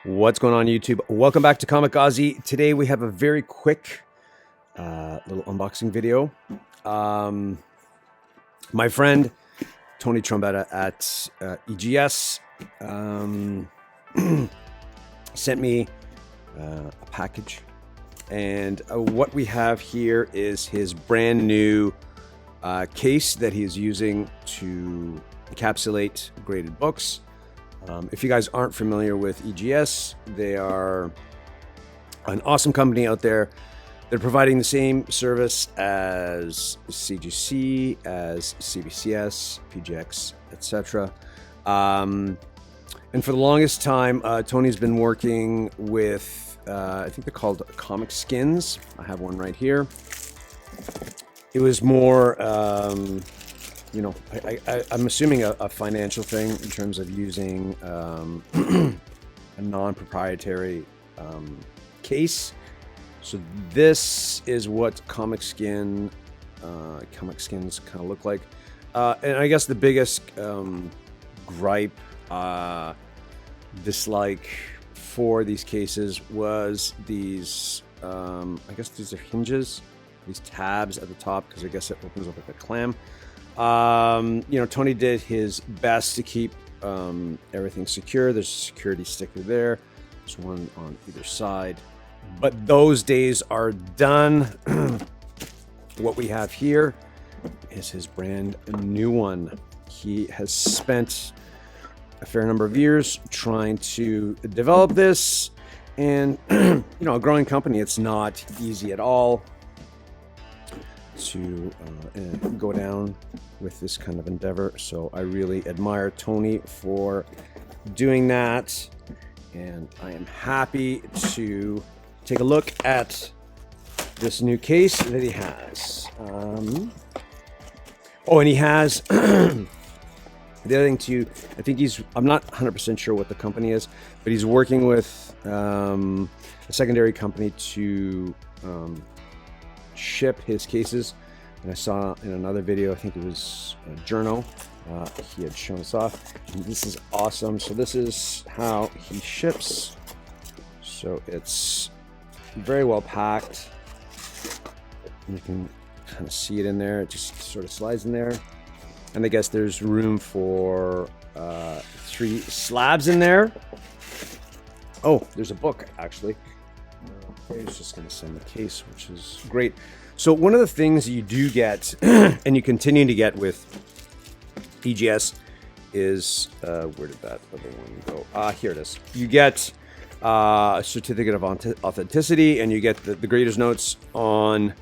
What's going on, YouTube? Welcome back to Comic Ozzy. Today we have a very quick little unboxing video. My friend Tony Trombetta at EGS sent me a package, and what we have here is his brand new case that he's using to encapsulate graded books. If you guys aren't familiar with EGS, they are an awesome company out there. They're providing the same service as CGC, as CBCS, PGX, etc. And for the longest time, Tony's been working with, I think they're called Comic Skins. I have one right here. It was more, you know, I'm assuming a financial thing in terms of using a non-proprietary case. So this is what Comic Skins kind of look like. And I guess the biggest gripe, dislike for these cases was these, I guess these are hinges, these tabs at the top, because I guess it opens up like a clam. You know, Tony did his best to keep everything secure. There's a security sticker there. There's one on either side. But those days are done. What we have here is his brand new one. He has spent a fair number of years trying to develop this. And, you know, a growing company, it's not easy at all to go down with this kind of endeavor. So I really admire Tony for doing that, and I am happy to take a look at this new case that he has. Oh, and he has the other thing too, I think I'm not 100% sure what the company is, but he's working with a secondary company to ship his cases. And I saw in another video, I think it was Journo, he had shown us off, and this is awesome. So this is how he ships. So it's very well packed. You can kind of see it in there. It just sort of slides in there, and I guess there's room for 3 slabs in there. Oh, there's a book actually. He's just going to send the case, which is great. So one of the things you do get, and you continue to get with EGS, is where did that other one go? Here it is. You get a certificate of authenticity, and you get the graders notes on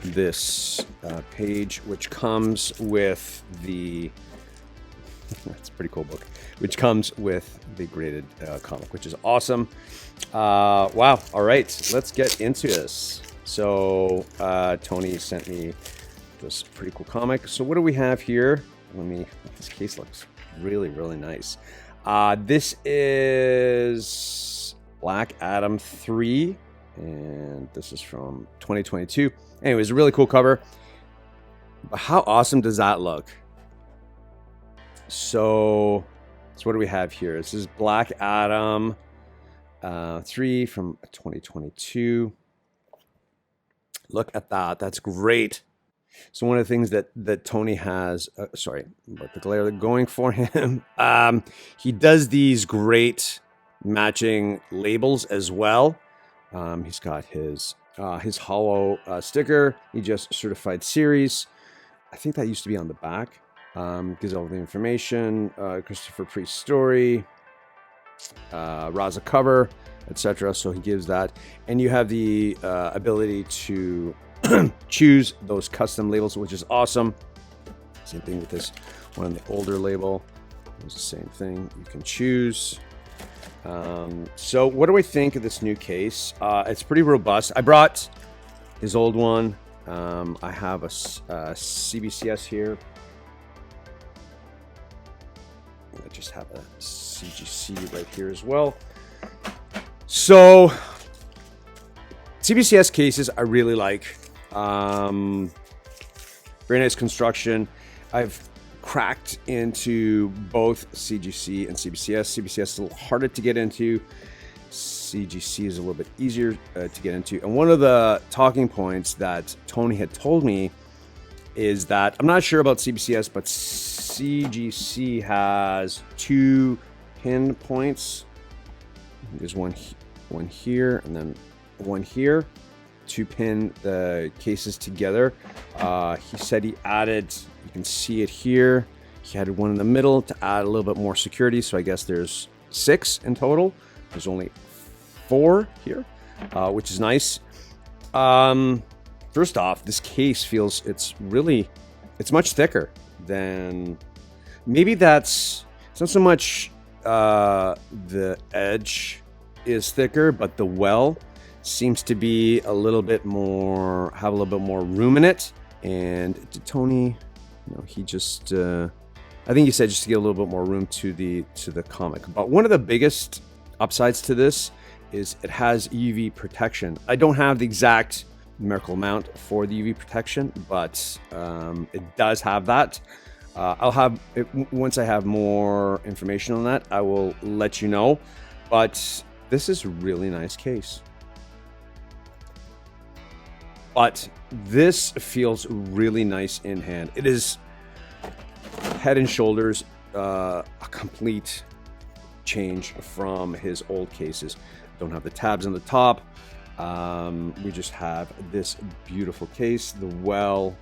this page, which comes with the. That's a pretty cool book, which comes with the graded comic, which is awesome. Wow. All right, let's get into this. So Tony sent me this pretty cool comic. So what do we have here? This case looks really, really nice. This is Black Adam 3, and this is from 2022. Anyways, a really cool cover. But how awesome does that look? So what do we have here? This is Black Adam 3 from 2022. Look at that. That's great. So one of the things that Tony has, sorry about the glare going for him, he does these great matching labels as well. He's got his hollow sticker, EGS certified series. I think that used to be on the back. Gives all the information, Christopher Priest story, Raza cover, etc. So he gives that, and you have the ability to choose those custom labels, which is awesome. Same thing with this one on the older label. It's the same thing. You can choose. So what do I think of this new case? It's pretty robust. I brought his old one. I have a CBCS here. I just have a CGC right here as well. So CBCS cases I really like. Very nice construction. I've cracked into both CGC and CBCS. CBCS is a little harder to get into. CGC is a little bit easier to get into. And one of the talking points that Tony had told me is that, I'm not sure about CBCS, but CGC has 2 pin points. There's one here and then one here to pin the cases together. He said he added, you can see it here, he added one in the middle to add a little bit more security. So I guess there's 6 in total. There's only 4 here, which is nice. First off, this case feels, it's much thicker than, maybe it's not so much the edge is thicker, but the well seems to be have a little bit more room in it. And Tony, he just, I think he said just to get a little bit more room to the comic. But one of the biggest upsides to this is it has UV protection. I don't have the exact numerical amount for the UV protection, but it does have that. I'll have it, once I have more information on that, I will let you know. But this is a really nice case. But this feels really nice in hand. It is head and shoulders a complete change from his old cases. Don't have the tabs on the top. We just have this beautiful case. The well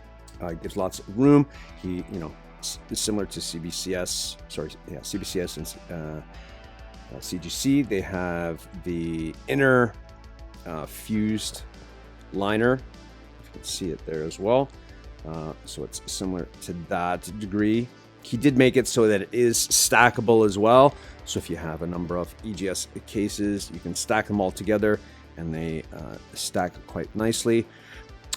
gives lots of room. He, is similar to CBCS. CBCS and CGC. They have the inner fused liner. You can see it there as well. So it's similar to that degree. He did make it so that it is stackable as well. So if you have a number of EGS cases, you can stack them all together and they stack quite nicely.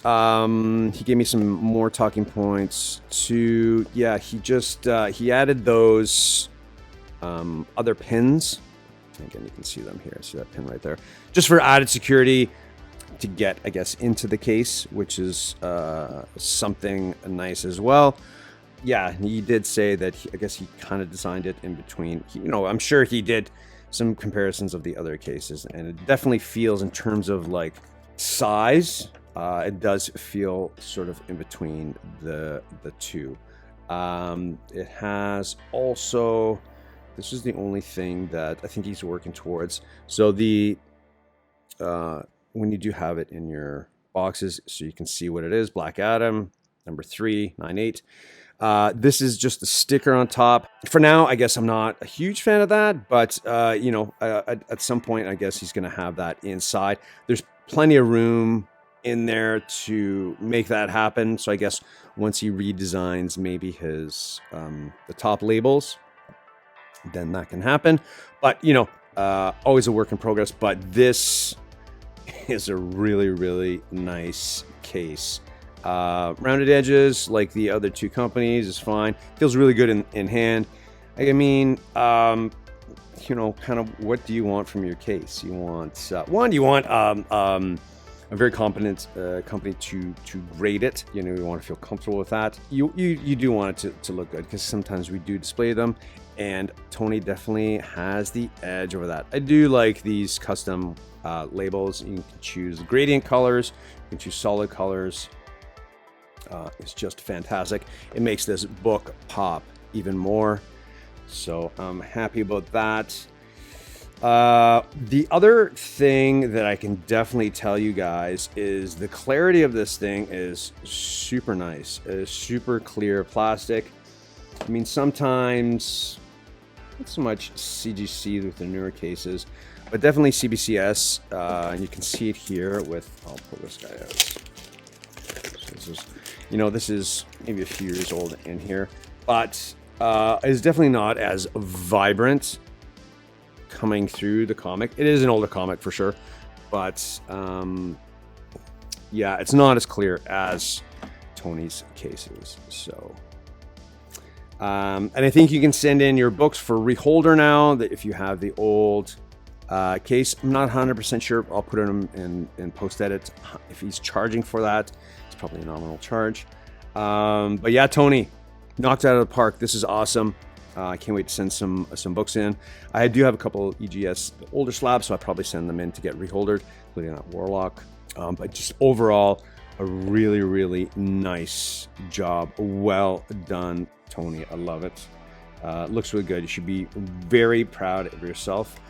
He gave me some more talking points to, he added those other pins. Again, you can see them here. See that pin right there? Just for added security to get, I guess, into the case, which is something nice as well. Yeah, he did say that I guess he kind of designed it in between. I'm sure he did some comparisons of the other cases, and it definitely feels in terms of like size, it does feel sort of in between the two. It has also, this is the only thing that I think he's working towards. So the when you do have it in your boxes, so you can see what it is, Black Adam, number 398. This is just a sticker on top. For now, I guess I'm not a huge fan of that, but at some point, I guess he's going to have that inside. There's plenty of room in there to make that happen. So I guess once he redesigns maybe his the top labels, then that can happen. But always a work in progress. But this is a really, really nice case. Rounded edges like the other two companies is fine. Feels really good in hand. I mean, kind of what do you want from your case? You want you want a very competent company to grade it. You want to feel comfortable with that. You do want it to look good, because sometimes we do display them, and Tony definitely has the edge over that. I do like these custom labels. You can choose gradient colors, you can choose solid colors. It's just fantastic. It makes this book pop even more. So I'm happy about that. The other thing that I can definitely tell you guys is the clarity of this thing is super nice. It is super clear plastic. I mean, sometimes not so much CGC with the newer cases, but definitely CBCS. And you can see it here with, I'll pull this guy out. So this is, this is maybe a few years old in here, but it's definitely not as vibrant coming through the comic. It is an older comic for sure, but yeah, it's not as clear as Tony's cases. So, and I think you can send in your books for reholder now, that if you have the old case. I'm not 100% sure. I'll put it in post-edit. If he's charging for that, it's probably a nominal charge. But yeah, Tony, knocked out of the park. This is awesome. I can't wait to send some books in. I do have a couple EGS older slabs, so I'll probably send them in to get reholdered, including that Warlock. But just overall, a really, really nice job. Well done, Tony. I love it. Looks really good. You should be very proud of yourself.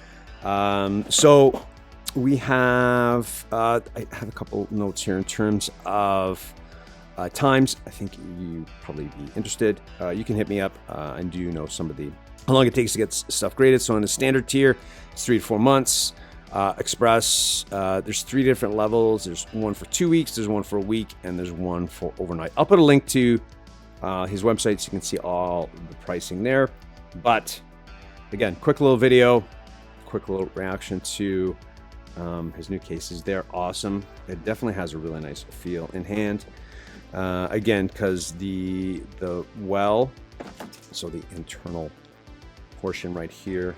So we have, I have a couple notes here in terms of times. I think you probably be interested. You can hit me up. I do know some of how long it takes to get stuff graded. So in the standard tier, it's 3 to 4 months. Express, there's 3 different levels. There's one for 2 weeks, there's one for a week, and there's one for overnight. I'll put a link to his website so you can see all the pricing there. But again, quick little video, quick little reaction to his new cases. They're awesome. It definitely has a really nice feel in hand. Again, because the well, so the internal portion right here,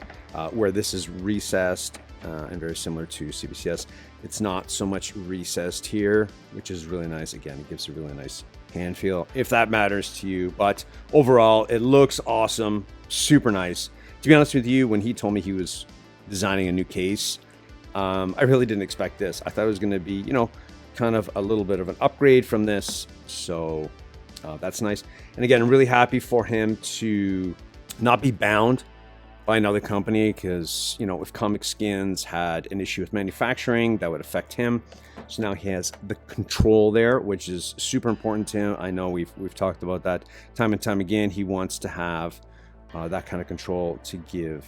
where this is recessed and very similar to CBCS, it's not so much recessed here, which is really nice. Again, it gives a really nice hand feel, if that matters to you. But overall, it looks awesome, super nice. To be honest with you, when he told me he was designing a new case, I really didn't expect this. I thought it was going to be, you know, kind of a little bit of an upgrade from this. So that's nice. And again, I'm really happy for him to not be bound by another company, because, you know, if Comic Skins had an issue with manufacturing, that would affect him. So now he has the control there, which is super important to him. I know we've talked about that time and time again. He wants to have that kind of control to give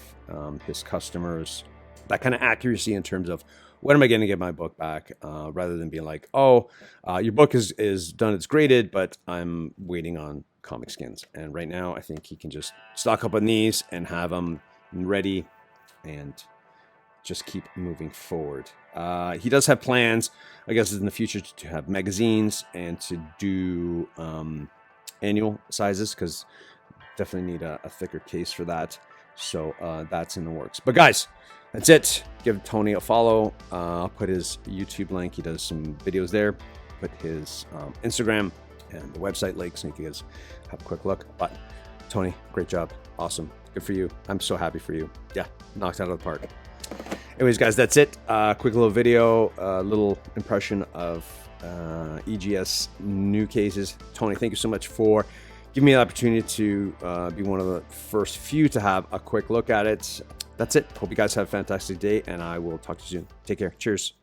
his customers that kind of accuracy in terms of, when am I going to get my book back? Rather than being like, oh, your book is done, it's graded, but I'm waiting on Comic Skins. And right now, I think he can just stock up on these and have them ready and just keep moving forward. He does have plans, I guess, in the future to have magazines and to do annual sizes, because definitely need a thicker case for that. So that's in the works. But guys, that's it. Give Tony a follow. I'll put his YouTube link. He does some videos there. Put his Instagram and the website link so you guys have a quick look. But Tony, great job. Awesome. Good for you. I'm so happy for you. Yeah, knocked out of the park. Anyways, guys, that's it. Quick little video, little impression of EGS new cases. Tony, thank you so much for giving me the opportunity to be one of the first few to have a quick look at it. That's it. Hope you guys have a fantastic day, and I will talk to you soon. Take care. Cheers.